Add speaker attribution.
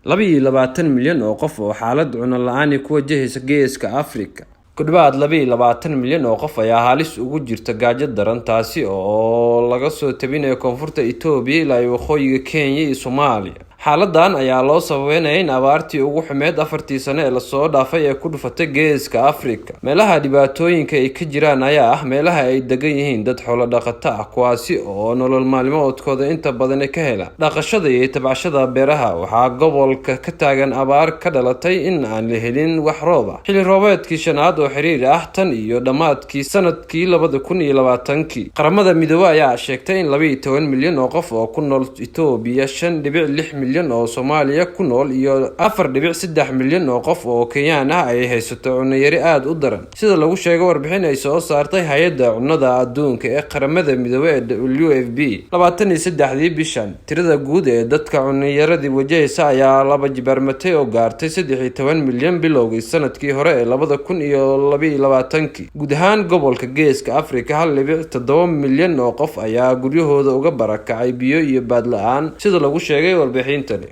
Speaker 1: 22 milyan oo qof oo xaalad cunno la'aan ku wajahaysa geeska Afrika. Ku dhawaad 22 milyan oo qof ayaa halis ugu jirta gaajo daran, taasi oo laga soo tabinayo koonfurta Itoobiya ilaa waqooyiga Kenya iyo Soomaaliya. Xaaladan ayaa loo sababeynayay in abaartii ugu xumeed 4 sano ee la soo dhaafay ee ku dhufatay geeska Afrika. Meelaha dhibaatooyinka ay ka jiraan ayaa ah meelaha ay degan yihiin dad xoolo dhaqato ah, kuwaasi oo nolol maalmeedkooda inta badan ka hela dhaqashada iyo tabcashada beeraha. Waxaa gobolka ka taagan abaar ka dhalatay in aan la helin wax roob ah xilli roobeedkii shanaad oo xiriir ah tan iyo dhamaadkii sanadkii 2020. Qaramada Midoobay ayaa sheegtay in 12 milyan oo qof oo ku nool Itoobiya, 5.6 milyan oo Soomaaliya ku nool iyo 4.3 milyan oo qof oo Kenyaan ah ay haysato cunno yari aad u daran, sida lagu sheegay warbixin ay soo saartay Hay'adda Cunnada Adduunka ee Qaramada Midoobay ee WFP. 23 bishan, tirada guud ee dadka cunno yarida wajahaysa ayaa laba jibaarmatay oo gaartay 13 milyan bilowgii sanadkii hore ee 2022. Guud ahaan gobolka geeska Afrika 1.7 milyan oo qof ayaa guryahooda uga barakacay biyo iyo baad la'aan, sida lagu sheegay warbixintani.